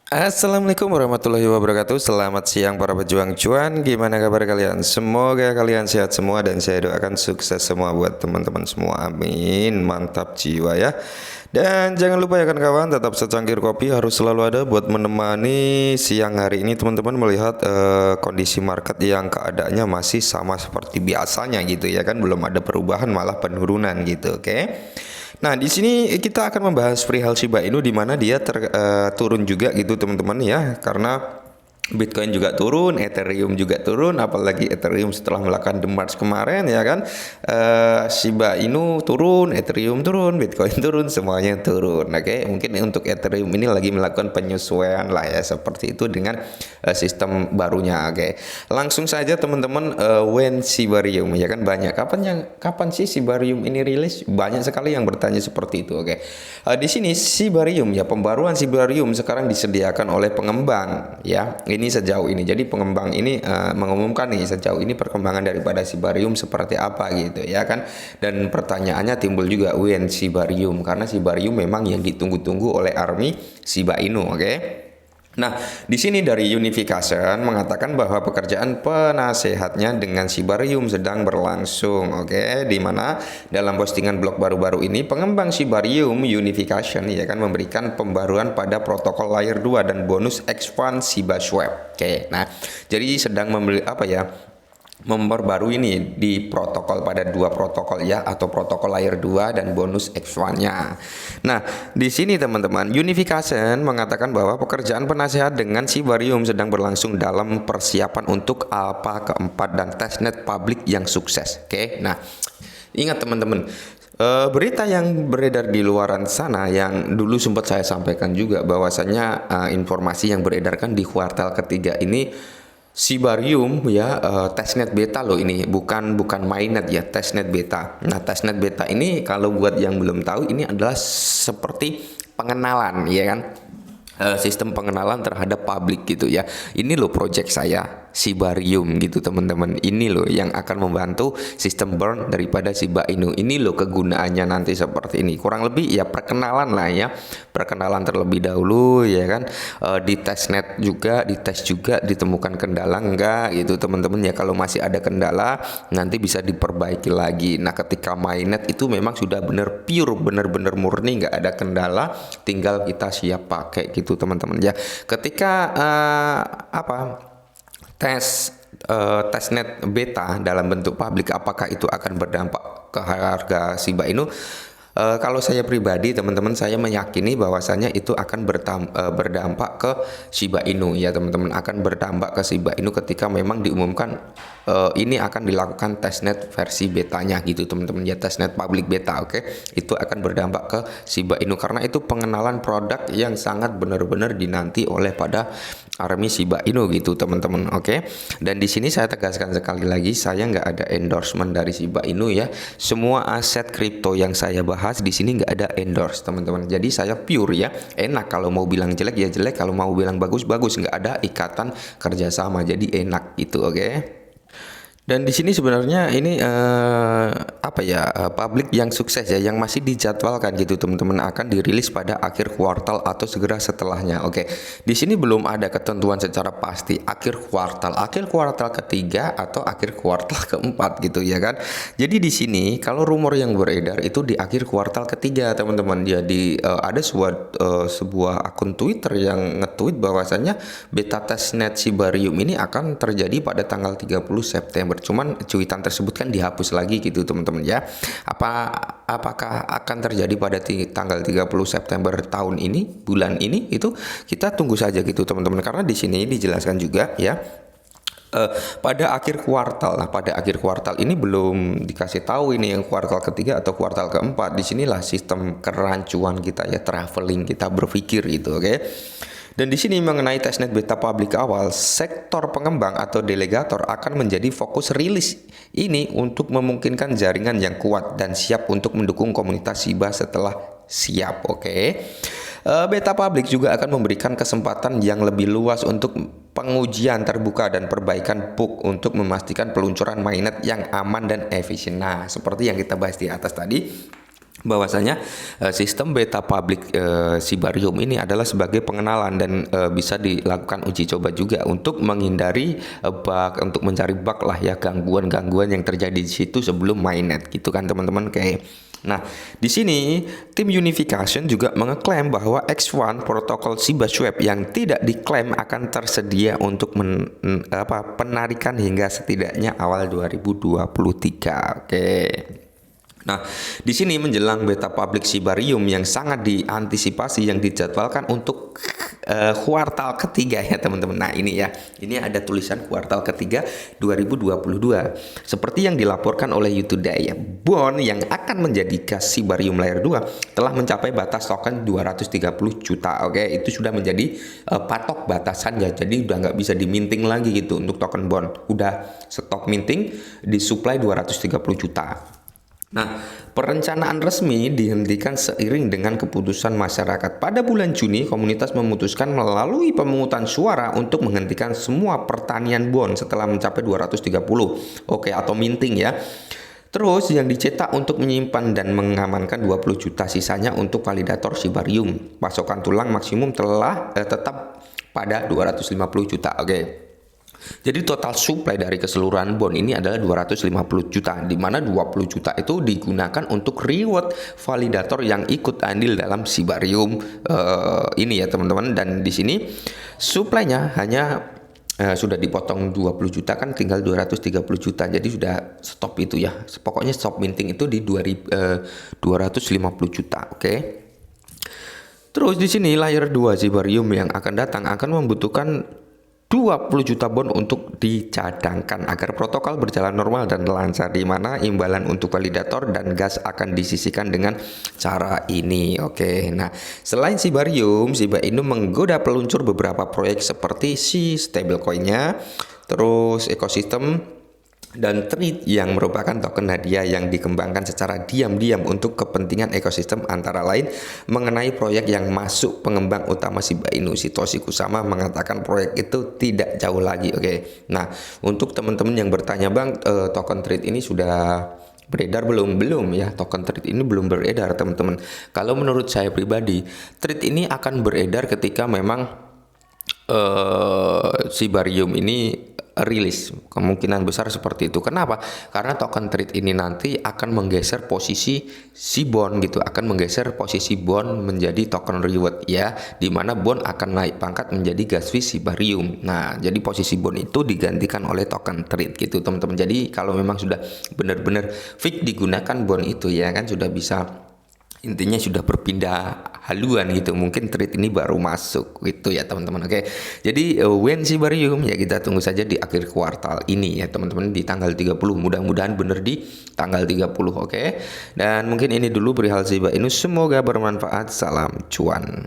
Assalamualaikum warahmatullahi wabarakatuh. Selamat siang para pejuang cuan. Gimana kabar kalian? Semoga kalian sehat semua dan saya doakan sukses semua buat teman-teman semua. Amin. Mantap jiwa ya. Dan jangan lupa ya kawan, tetap secangkir kopi harus selalu ada buat menemani siang hari ini teman-teman melihat kondisi market yang keadaannya masih sama seperti biasanya gitu ya kan, belum ada perubahan malah penurunan gitu. Oke. Nah, di sini kita akan membahas perihal Shiba Inu di mana dia turun juga gitu teman-teman ya, karena Bitcoin juga turun, Ethereum juga turun, apalagi Ethereum setelah melakukan The March kemarin ya kan, Shiba Inu turun, Ethereum turun, Bitcoin turun, semuanya turun. Oke, mungkin untuk Ethereum ini lagi melakukan penyesuaian lah ya seperti itu dengan sistem barunya. Oke, langsung saja teman-teman, when Shibarium ya kan, banyak kapan sih Shibarium ini rilis? Banyak sekali yang bertanya seperti itu. Oke, di sini Shibarium ya, pembaruan Shibarium sekarang disediakan oleh pengembang ya. Ini sejauh ini. Jadi pengembang ini mengumumkan nih sejauh ini perkembangan daripada Shibarium seperti apa gitu ya kan. Dan pertanyaannya timbul juga when Shibarium, karena Shibarium memang yang ditunggu-tunggu oleh army Shiba Inu. Oke. Nah, di sini dari Unification mengatakan bahwa pekerjaan penasehatnya dengan Shibarium sedang berlangsung. Oke, di mana dalam postingan blog baru-baru ini pengembang Shibarium Unification ya kan memberikan pembaruan pada protokol layer 2 dan bonus expand Shiba Swap. Oke, nah jadi sedang membeli apa ya? Memperbarui ini di protokol pada dua protokol ya, atau protokol layer 2 dan bonus X1-nya. Nah, di sini teman-teman, Unification mengatakan bahwa pekerjaan penasehat dengan Shibarium sedang berlangsung dalam persiapan untuk alpha keempat dan testnet publik yang sukses. Oke. Nah, ingat teman-teman, berita yang beredar di luaran sana yang dulu sempat saya sampaikan juga bahwasannya informasi yang beredarkan di kuartal ketiga ini Shibarium ya, testnet beta loh ini, bukan mainnet ya, testnet beta. Nah, testnet beta ini kalau buat yang belum tahu ini adalah seperti pengenalan ya kan, sistem pengenalan terhadap publik gitu ya. Ini loh project saya Shibarium gitu teman-teman. Ini loh yang akan membantu sistem burn daripada Shiba Inu. Ini loh kegunaannya nanti seperti ini. Kurang lebih ya perkenalan lah ya. Perkenalan terlebih dahulu ya kan. Di testnet juga, dites juga, ditemukan kendala enggak gitu teman-teman ya. Kalau masih ada kendala nanti bisa diperbaiki lagi. Nah, ketika mainnet itu memang sudah benar pure, benar-benar murni, nggak ada kendala, tinggal kita siap pakai gitu teman-teman ya. Ketika testnet beta dalam bentuk publik, apakah itu akan berdampak ke harga Shiba Inu? Kalau saya pribadi teman-teman, saya meyakini bahwasanya itu akan berdampak ke Shiba Inu ya teman-teman, akan berdampak ke Shiba Inu ketika memang diumumkan ini akan dilakukan testnet versi betanya gitu teman-teman ya, testnet public beta. Oke, itu akan berdampak ke Shiba Inu karena itu pengenalan produk yang sangat benar-benar dinanti oleh pada army Shiba Inu gitu teman-teman. Oke, dan di sini saya tegaskan sekali lagi, saya nggak ada endorsement dari Shiba Inu ya. Semua aset kripto yang saya bahas di sini nggak ada endorse teman-teman. Jadi saya pure ya, enak kalau mau bilang jelek ya jelek, kalau mau bilang bagus bagus, nggak ada ikatan kerjasama, jadi enak gitu. Oke. Dan di sini sebenarnya ini publik yang sukses ya, yang masih dijadwalkan gitu teman-teman, akan dirilis pada akhir kuartal atau segera setelahnya. Oke, di sini belum ada ketentuan secara pasti akhir kuartal ketiga atau akhir kuartal keempat gitu ya kan. Jadi di sini kalau rumor yang beredar itu di akhir kuartal ketiga teman-teman. Jadi ada sebuah akun Twitter yang nge-tweet bahwasannya beta testnet Shibarium ini akan terjadi pada tanggal 30 September. Cuman cuitan tersebut kan dihapus lagi gitu teman-teman ya. Apakah akan terjadi pada tanggal 30 September tahun ini, bulan ini, itu kita tunggu saja gitu teman-teman, karena di sini dijelaskan juga ya, pada akhir kuartal. Nah, pada akhir kuartal ini belum dikasih tahu ini yang kuartal ketiga atau kuartal keempat. Disinilah sistem kerancuan kita ya, traveling kita berpikir gitu. Oke. Dan di sini mengenai testnet beta publik awal, sektor pengembang atau delegator akan menjadi fokus rilis ini untuk memungkinkan jaringan yang kuat dan siap untuk mendukung komunitas Shiba setelah siap. Oke. Beta publik juga akan memberikan kesempatan yang lebih luas untuk pengujian terbuka dan perbaikan bug untuk memastikan peluncuran mainnet yang aman dan efisien. Nah, seperti yang kita bahas di atas tadi, bahwasanya sistem beta public Sibarium ini adalah sebagai pengenalan dan bisa dilakukan uji coba juga untuk menghindari bug, untuk mencari bug lah ya, gangguan-gangguan yang terjadi di situ sebelum mainnet gitu kan teman-teman. Kayak nah, di sini tim Unification juga mengeklaim bahwa X1 protokol SibaSwap yang tidak diklaim akan tersedia untuk penarikan hingga setidaknya awal 2023. Oke. Nah, di sini menjelang beta public Sibarium yang sangat diantisipasi yang dijadwalkan untuk kuartal ketiga ya teman-teman. Nah, ini ya. Ini ada tulisan kuartal ketiga 2022. Seperti yang dilaporkan oleh YouToday ya, bond yang akan menjadi gas Sibarium layer 2 telah mencapai batas token 230 juta. Oke, itu sudah menjadi patok batasan ya. Jadi udah nggak bisa diminting lagi gitu untuk token bond. Udah stop minting, disuplai 230 juta. Nah, perencanaan resmi dihentikan seiring dengan keputusan masyarakat. Pada bulan Juni, komunitas memutuskan melalui pemungutan suara untuk menghentikan semua pertanian bond setelah mencapai 230. Oke, atau minting ya. Terus yang dicetak untuk menyimpan dan mengamankan 20 juta, sisanya untuk validator Sibarium. Pasokan tulang maksimum telah tetap pada 250 juta. Oke. Jadi total supply dari keseluruhan bond ini adalah 250 juta, di mana 20 juta itu digunakan untuk reward validator yang ikut andil dalam Sibarium ini ya teman-teman. Dan di sini supply-nya hanya sudah dipotong 20 juta kan, tinggal 230 juta. Jadi sudah stop itu ya. Pokoknya stop minting itu di 250 juta, oke. Terus di sini layer 2 Sibarium yang akan datang akan membutuhkan 20 juta bond untuk dicadangkan agar protokol berjalan normal dan lancar, di mana imbalan untuk validator dan gas akan disisihkan dengan cara ini. Oke. Nah, selain Sibarium, Shiba Inu menggoda peluncur beberapa proyek seperti si stablecoin-nya, terus ekosistem dan Treat yang merupakan token hadiah yang dikembangkan secara diam-diam untuk kepentingan ekosistem, antara lain mengenai proyek yang masuk pengembang utama Shiba Inu. Satoshi Kusama mengatakan proyek itu tidak jauh lagi. Oke. Nah, untuk teman-teman yang bertanya, Bang, token Treat ini sudah beredar belum? Belum ya, token Treat ini belum beredar teman-teman. Kalau menurut saya pribadi, Treat ini akan beredar ketika memang Sibarium ini rilis, kemungkinan besar seperti itu. Kenapa? Karena token Treat ini nanti akan menggeser posisi si bond gitu, akan menggeser posisi bond menjadi token reward ya, dimana bond akan naik pangkat menjadi gas fee Sibarium. Nah, jadi posisi bond itu digantikan oleh token Treat gitu teman-teman. Jadi kalau memang sudah benar-benar fix digunakan bond itu ya kan, sudah bisa, intinya sudah berpindah haluan gitu, mungkin Treat ini baru masuk gitu ya teman-teman. Oke. Jadi when Sibarium ya kita tunggu saja di akhir kuartal ini ya teman-teman, di tanggal 30. Mudah-mudahan bener di tanggal 30. Oke. Dan mungkin ini dulu perihal Shiba Inu, semoga bermanfaat. Salam cuan.